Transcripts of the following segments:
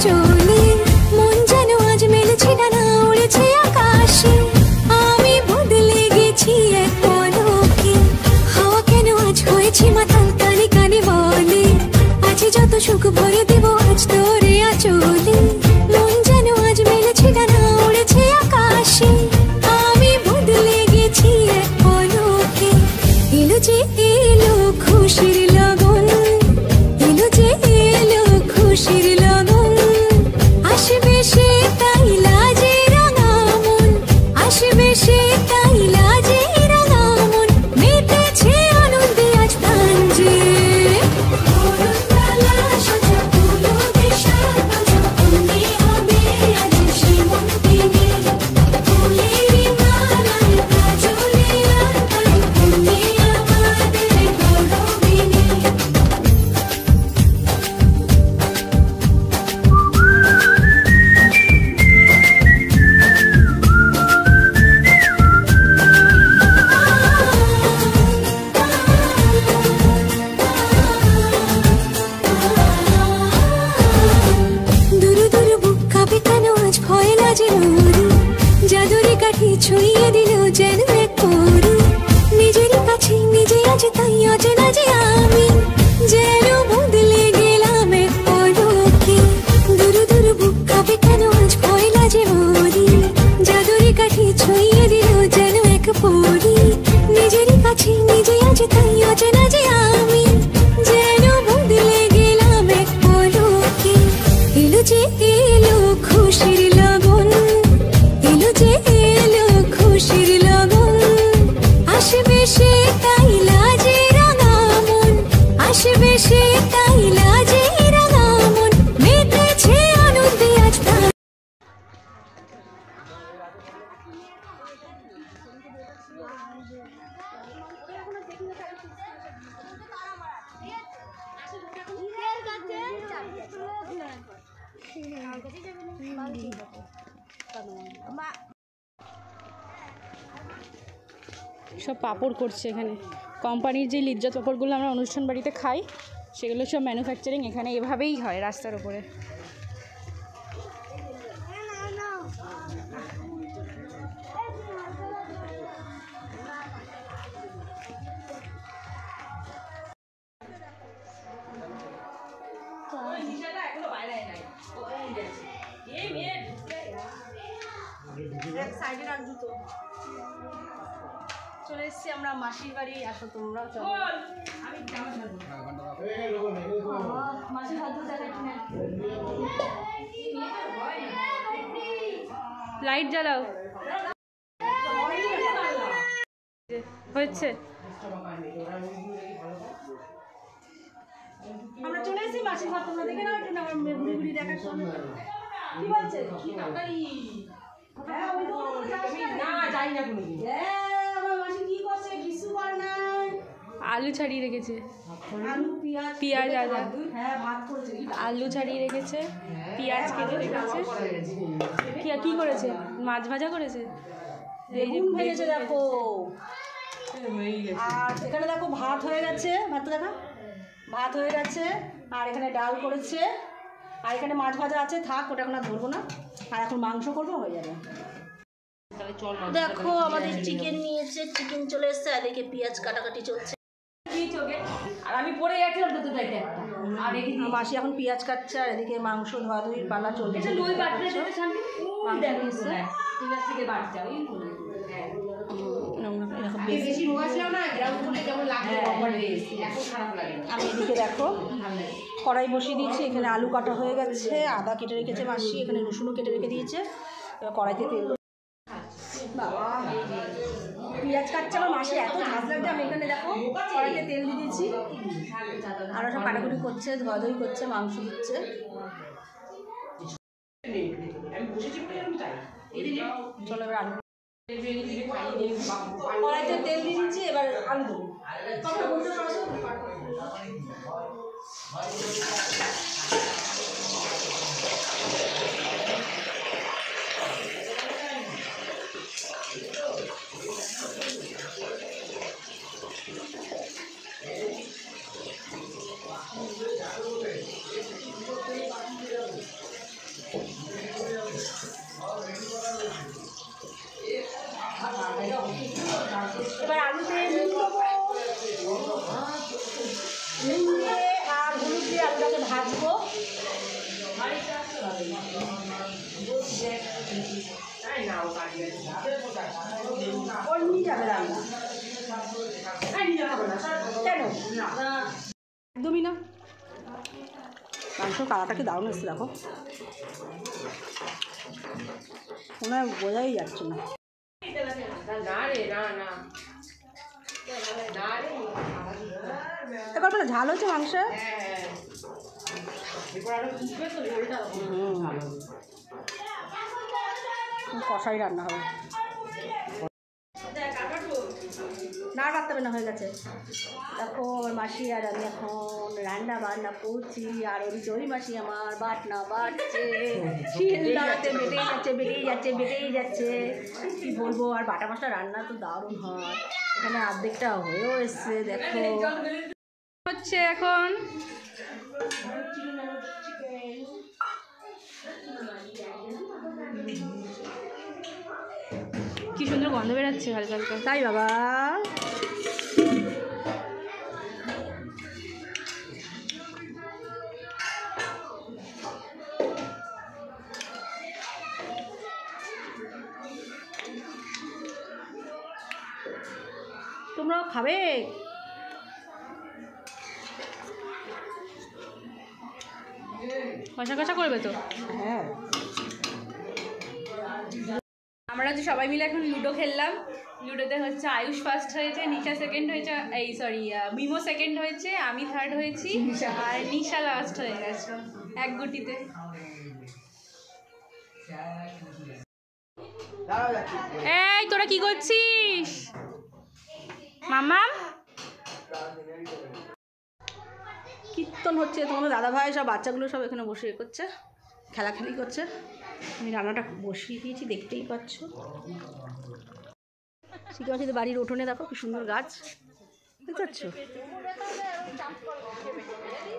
চলে মন যেন আজ মেলেছে ডানা উড়েছে আকাশে আমি বদলে গেছি এক পলকে হাওয়া কেন আজ হয়েছে মাতাল কানে কানে বলে আজ যত সুখ ভরে দেব আজ তোরে আঁচলে মন যেন আজ মেলেছে ডানা উড়েছে আকাশে আমি বদলে গেছি এক পলকে এলো যে এলো খুশির লগন এলো যে এলো খুশির লগন আসবে সে তাই লাজে রাঙা মন আসবে সে তাই লাজে রাঙা মন মেতেছে আনন্দে আজ প্রাণ যে জাদুরে কাঠি ছুঁয়ে দিল যেন এক পরি নিজের কাছে নিজে আজ তাই অচেনা যে আমি যেন বদলে গেলাম এক পলকে দূর দূর বুক কাঁপে কেন আজ ভয় লাগে মরি জাদুরে কাঠি ছুঁয়ে দিল যেন এক পরি নিজের কাছে নিজে আজ তাই অচেনা যে আমি যেন বদলে গেলাম এক পলকে এলো যে এলো খুশির লগন এলো যে এলো খুশির লগন আসবে সে তাই লাজে রাঙা মন আসবে সে তাই লাজে রাঙা মন মেতেছে আনন্দে আজ প্রাণ সব পাঁপড় করছে এখানে কোম্পানির যে লিজ্জত পাঁপড়গুলো আমরা অনুষ্ঠান বাড়িতে খাই সেগুলো সব ম্যানুফ্যাকচারিং এখানে এভাবেই হয় রাস্তার উপরে চলে এসছি আমরা মাসির বাড়ি আসো তোমরাও চলো মাসির হাত লাইট জ্বালাও হচ্ছে আমরা চলে এসেছি মাসির ঘর তোমরা দেখে নাও একটু আমার ঘুরি ঘুরি দেখার জন্য কি বলছে আলু ছাড়িয়ে রেখেছে পেঁয়াজ আলু ছাড়িয়ে রেখেছে পেঁয়াজ কেটে রেখেছে কি করেছে মাছ ভাজা করেছে ভেজেছে দেখো আর এখানে দেখো ভাত হয়ে গেছে ভাতটা দেখা ভাত হয়ে গেছে আর এখানে ডাল করেছে আর এখানে মাছ ভাজা আছে থাক ওটা এখন আর ধরবো না আর এখন মাংস করবো হয়ে যাবে দেখো আমাদের চিকেন নিয়েছে চিকেন চলে এসছে আর এদিকে পেঁয়াজ কাটাকাটি চলছে আর আমি পরে গেছিলাম তো একটা আর মাসি এখন পেঁয়াজ কাটছে আর এদিকে মাংস ধোয়াধুয়ির পালা চলছে আমি এদিকে দেখো কড়াই বসিয়ে দিয়েছি এখানে আলু কাটা হয়ে গেছে আদা কেটে রেখেছে মাসি এখানে রসুনও কেটে রেখে দিয়েছে এবার কড়াইতে তেল বাবা পেঁয়াজ কাটছে আমার মাসি এত ঝাঁজ লাগছে আমি এখানে দেখো কড়াইতে তেল দিয়ে দিয়েছি আর সব কাটাকুটি করছে ধোয়াধুয়ি করছে মাংস দিচ্ছে চলো এবার আলু কড়াইতে তেল দিয়ে দিচ্ছি এবার আলু দেবো এবার আলুতে নুন দেবো, নুন দিয়ে আর হলুদ দিয়ে আলুটাকে ভাজবো। ওর নিয়ে যাবে রান্না কেন? একদমই না। মাংসর কালারটাকে দারুণ এসছে দেখো, মনে হয় বোঝাই যাচ্ছে না। এবার না ঝাল হচ্ছে মাংস, কষাই রান্না হবে না, রাখতে হবে না, হয়ে গেছে। দেখো আমার মাসি আর আমি এখন রান্না বান্না করছি, আর ওই মাসি আমার বাটনা বাটছে, শিল দাঁড়াতে বেটেই যাচ্ছে বেটেই যাচ্ছে বেটেই যাচ্ছে, কি বলবো। আর বাটা মাছটা রান্না তো দারুণ হয়, এখানে অর্ধেকটা হয়েও এসছে দেখো। হচ্ছে এখন কি সুন্দর গন্ধ বেরাচ্ছে হালকা হালকা। তাই বাবা, তোমরা খাবে? কষা কষা করবে তো? হ্যাঁ। আমরা যে সবাই মিলে এখন লুডো খেললাম। লুডোতে হচ্ছে আয়ুষ ফার্স্ট হয়েছে, নিশা সেকেন্ড হয়েছে, এই সরি মিমো সেকেন্ড হয়েছে, আমি থার্ড হয়েছি, আর নিশা লাস্ট হয়ে গেছে এক গুটিতে। এই তোরা কি করছিস মামা? কীর্তন হচ্ছে, তোমাদের দাদাভাই সব বাচ্চাগুলো সব এখানে বসে এ করছে, খেলাখেলি করছে। আমি রান্নাটা বসিয়ে দিয়েছি, দেখতেই পাচ্ছ। শিকামাসিদের বাড়ির উঠোনে দেখো কি সুন্দর গাছ, দেখতে পাচ্ছ?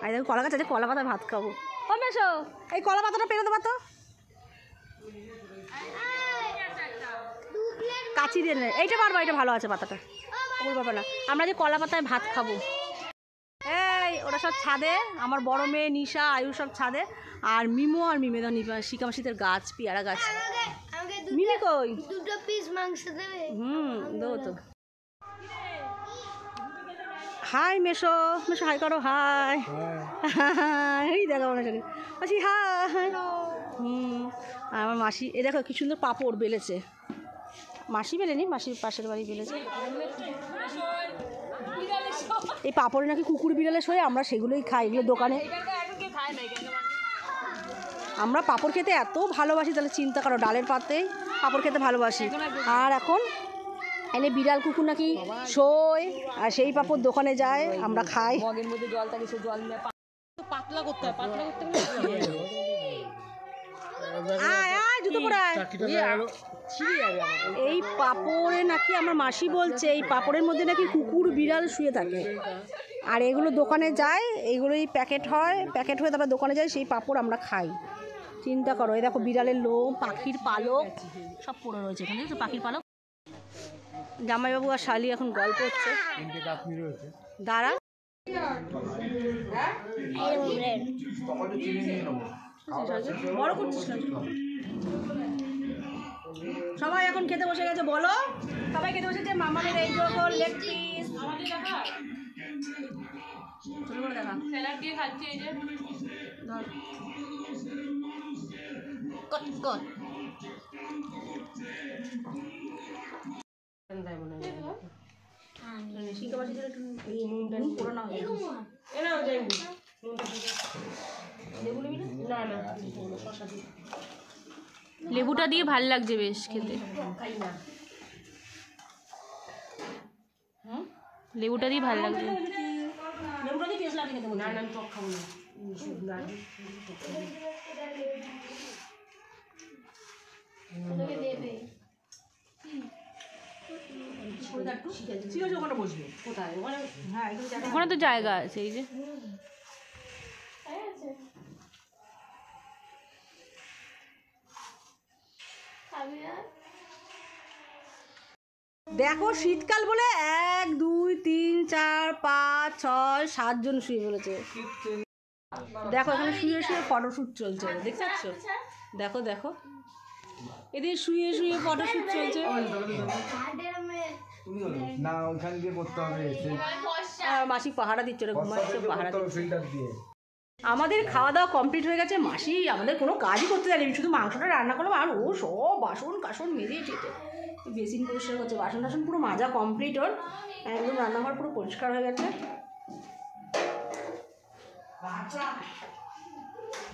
আর দেখো কলা গাছ আছে, কলা পাতায় ভাত খাবো। ও মেশো, এই কলা পাতাটা পেরে দেবো তো, কাচি দিয়ে নেই, এইটা পারবো, এটা ভালো আছে পাতাটা, ওর বাবা না। আমরা যে কলা পাতায় ভাত খাবো, এই ওরা সব ছাদে, আমার বড় মেয়ে নিশা আয়ুষ সব ছাদে, আর মিমো আর মিমেদা শিকামাসিদের গাছ, পেয়ারা গাছ। মিমি কই? দুটো পিস মাংস দেবে? দেবো তো। হাই মেশো, মেশো হাই করো, হাই এই দেখো আমার সাথে মাসি, হাই। আর আমার মাসি এ দেখো কি সুন্দর পাঁপড় বেলেছে, মাসি বেলেনি, মাসির পাশের বাড়ি বেলেছে। এই পাঁপড়ে নাকি কুকুর বিড়ালে শোয়, আমরা সেগুলোই খাই, এগুলো দোকানে। আমরা পাঁপড় খেতে এত ভালোবাসি, তাহলে চিন্তা করো, ডালের পাতে পাঁপড় খেতে ভালোবাসি। আর এখন এনে বিড়াল কুকুর নাকি শোয়, আর সেই পাঁপড় দোকানে যায়, আমরা খাই। মগের মধ্যে জল থাকে, সে জল নিয়ে পাতলা করতে হয়, পাতলা করতে জুতো পরায়। এই পাঁপড়ে নাকি আমার মাসি বলছে, এই পাঁপড়ের মধ্যে নাকি কুকুর বিড়াল শুয়ে থাকে, আর এগুলো দোকানে যায়, এইগুলোই প্যাকেট হয়, প্যাকেট হয়ে তারপর দোকানে যায়, সেই পাঁপড় আমরা খাই। চিন্তা করো, এই দেখো বিড়ালের লোম, পাখির পালক সব পড়ে রয়েছে এখানে, পাখির পালক। জামাইবাবু আর শালি এখন গল্প হচ্ছে, দাঁড়া। বড় করছিস না? সবাই এখন খেতে বসে গেছে, বলো সবাই খেতে বসেছে। মামাদের এই লেগ পিস দেখা, ছোট করে দেখা, স্যালাড দিয়ে খাচ্ছি, এই যে ধর কট কট। লেবুটা দিয়ে ভাল লাগছে বেশ খেতে, লেবুটা দিয়ে ভাল লাগছে। লেবুটা দিয়ে টেস্ট লাগে খেতে। না না, আমি টক খাবো না। ওখানে তো জায়গা আছে, এই যে খাবি না? দেখো শীতকাল বলে 1 2 3 4 5 6 7 জন শুয়ে পড়েছে। দেখো এখানে শুয়ে শুয়ে ফটোশ্যুট চলছে, দেখতে পাচ্ছ? দেখো দেখো এদের শুয়ে শুয়ে ফটোশ্যুট চলছে। না ওখান দিয়ে করতে হবে, আর মাসি পাহারা দিচ্ছে, ওরা ঘুমাচ্ছে পাহারা দিচ্ছে। আমাদের খাওয়া দাওয়া কমপ্লিট হয়ে গেছে। মাসি আমাদের কোনো কাজই করতে দেয়নি, শুধু মাংসটা রান্না করলাম আর ও সব বাসন কাসন মেজে টেটে বেসিন পরিষ্কার করছে, বাসন টাসন পুরো মাজা কমপ্লিট। ওর একদম রান্নাঘর পুরো পরিষ্কার হয়ে গেছে।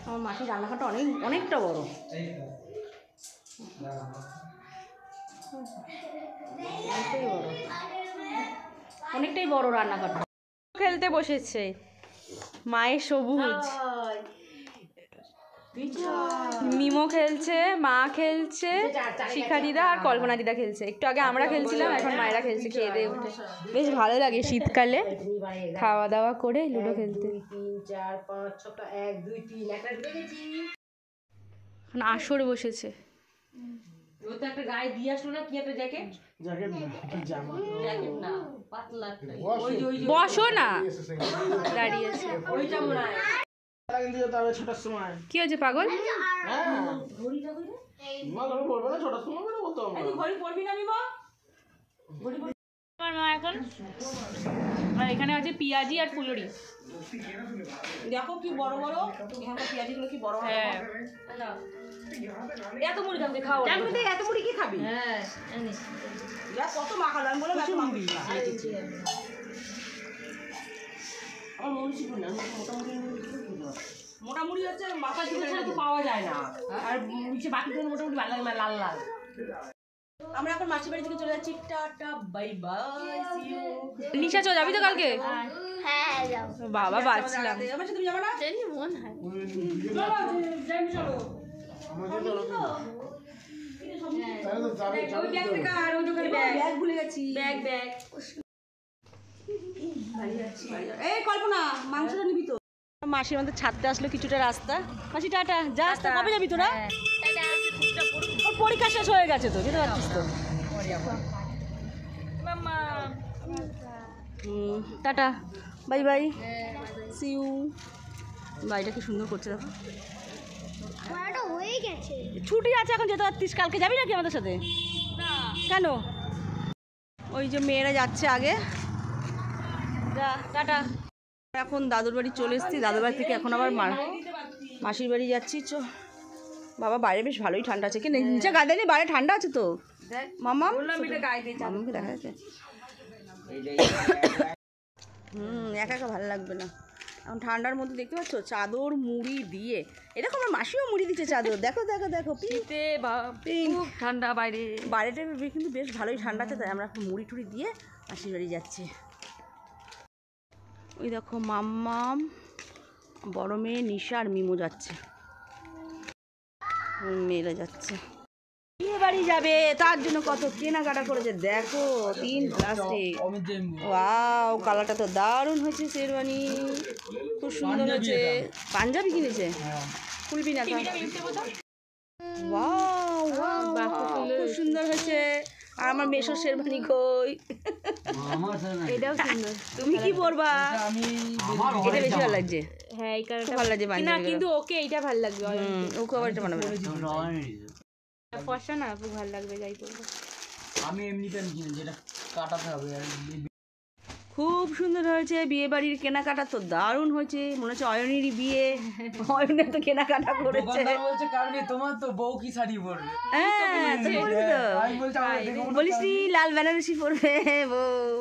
আমার মাসির রান্নাঘরটা অনেকটা বড়। অনেকটাই বড় রান্নাঘরটা। খেলতে বসেছে মায়ের সবুজ, মিমো খেলছে, মা খেলছে, শিখা দিদা আর কল্পনা দিদা খেলছে। একটু আগে আমরা খেলছিলাম, এখন মায়েরা খেলছে খেয়ে দিয়ে উঠে। বেশ ভালো লাগে শীতকালে খাওয়া দাওয়া করে লুডো খেলতে। 3 4 5 6 1 2 3 একটা ঢুকে গেছি। এখন আসর বসেছে। ও তো একটা গায়ে দিয়ে আসলো না, কি একটা জ্যাকেট জ্যাকেট না কি জামা, জ্যাকেট না পাতলা একটা। বসো না, দাঁড়িয়ে আছে। ওইটা মনে হয় কিন্তু যেতে হবে 6টার সময়। কি হয়েছে পাগল? হ্যাঁ ঘড়িটা কই রে? মা ঘরে পড়বে না, 6টার সময় করে বলতে হবে। তুই ঘড়ি পরবি না নিবা? আমার মা এখন আর এখানে আছে পিয়াজি আর ফুলুরি। দেখো কি বড় বড় এখানকার পেঁয়াজিগুলো কি বড় বড়। হ্যাঁ এত মুড়ি দাম দিয়ে খাওয়া যাবে না, এত মুড়ি কি খাবি? হ্যাঁ যা কত মাখালো, আমি বললাম এত মুড়ি আমার মন ছিল না। মোটামুটি হচ্ছে মাথা ঝুলে তো পাওয়া যায় না, আর নিচে বাকি গুলো মোটামুটি ভালো লাগে লাল লাল। আমরা এখন মাসির বাড়ি থেকে চলে যাচ্ছি, tata bye bye see you. Nisha চল যাবি তো কালকে? হ্যাঁ যাও। বাবা বাঁচলাম। আমার সাথে তুমি যাবে না? জানি মন হয়। চলো যাই চলো। আমাদের চলো তাহলে তো যাবে ওই ব্যাগ থেকে আর ওই দোকানে ব্যাগ ভুলে গেছি। ব্যাগ এই কল্পনা মাংসটা নিবি তো? মাসি আমাদের ছাড়তে আসলো কিছুটা রাস্তা। মাসি টাটা, যা আসতে কবে যাবি তোরা? ওর পরীক্ষা শেষ হয়ে গেছে তো, যেতে পারছিস তো। Tata bye bye see you. বাড়িটা কি সুন্দর করছে দেখো। পড়াটা হয়ে গেছে। ছুটি আছে এখন, যেতে পারতিস। কালকে যাবি নাকি আমাদের সাথে? কেন? ওই যে মেয়েরা যাচ্ছে আগে। যা টাটা। এখন দাদুর বাড়ি চলে এসেছি, দাদুর বাড়ি থেকে এখন আবার মাসির বাড়ি যাচ্ছি। বাবা বাইরে বেশ ভালোই ঠান্ডা আছে। কি নিচে গায়ে দেয়নি? বাইরে ঠান্ডা আছে তো মামা, মামাকে দেখা যাচ্ছে। একা একা ভালো লাগবে না এখন ঠান্ডার মধ্যে। দেখতে পাচ্ছ চাদর মুড়ি দিয়ে, এরকম আমার মাসিও মুড়ি দিচ্ছে চাদর। দেখো দেখো দেখো শীতে খুব ঠান্ডা বাইরে। বাইরেটা কিন্তু বেশ ভালোই ঠান্ডা আছে, তাই আমরা একটু মুড়ি টুড়ি দিয়ে মাসির বাড়ি যাচ্ছি। ওই দেখো মাম্মাম, বড় মেয়ে নিশা আর মিমো যাচ্ছে, মেয়েরা যাচ্ছে বিয়ে বাড়ি যাবে। তার জন্য কত কেনাকাটা করেছে দেখো। 3 প্লাস্টিক। ওয়াও কালারটা তো দারুণ হয়েছে। শেরওয়ানি খুব সুন্দর হয়েছে। পাঞ্জাবি কিনেছে, খুলবি না? ওয়াও খুব সুন্দর হয়েছে। আর আমার মেশোর শেরওয়ানি কই? এটাও সুন্দর। তুমি কি পরবা? এটা বেশি ভালো লাগছে। হ্যাঁ এই কালারটা ভালো লাগছে না, পাঞ্জাবি। কিন্তু ওকে এইটা ভালো লাগবে। ওকে আবার এটা বানাবে। ফর্সা না, খুব ভালো লাগবে যাই করবো। আমি এমনিতে কিনে যেটা কাটাতে হবে। খুব সুন্দর হয়েছে। বিয়ে বাড়ির কেনাকাটা তো দারুণ হয়েছে। মনে হচ্ছে অয়নেরই বিয়ে। অয়নের তো কেনাকাটা করেছে। বলছে কারণ তোমার তো বউ কি শাড়ি পরবে? হ্যাঁ তুই বলবি তো? আমি বলছি বলিস নি লাল বেনারসি পরবে বউ।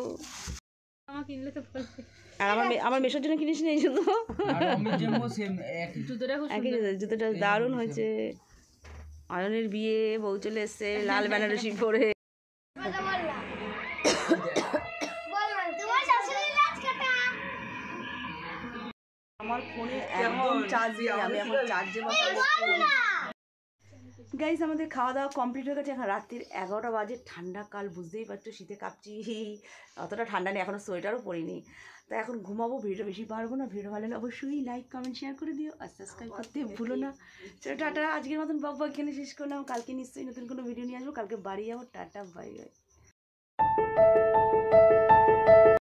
আমার কিনলে তো বলবে। আর আমার মেশোর জন্য কিনিস নি শুধু? আমি যেমন সেম জুতোটা খুব একই জুতোটা দারুণ হয়েছে। অয়নের বিয়ে, বউ চলে এসছে লাল বেনারসি পরে। আমার ফোনে একদম চার্জ নেই, আমি এখন চার্জে বসাবো। গাইস আমাদের খাওয়া দাওয়া কমপ্লিট হয়ে গেছে, এখন রাত্রির 11টা বাজে। ঠান্ডা কাল, বুঝতেই পারছো, শীতে কাঁপছি। অতটা ঠান্ডা নেই, এখনও সোয়েটারও পরিনি। তো এখন ঘুমাবো। ভিডিওটা বেশি পারবো না। ভিডিও ভালো হলে অবশ্যই লাইক কমেন্ট শেয়ার করে দিও আর সাবস্ক্রাইব করতে ভুলো না। চলো টাটা, আজকের মতন বক এখানে শেষ করলাম। কালকে নিশ্চয়ই নতুন কোনো ভিডিও নিয়ে আসবো। কালকে বাড়ি যাবো। Tata, bye by.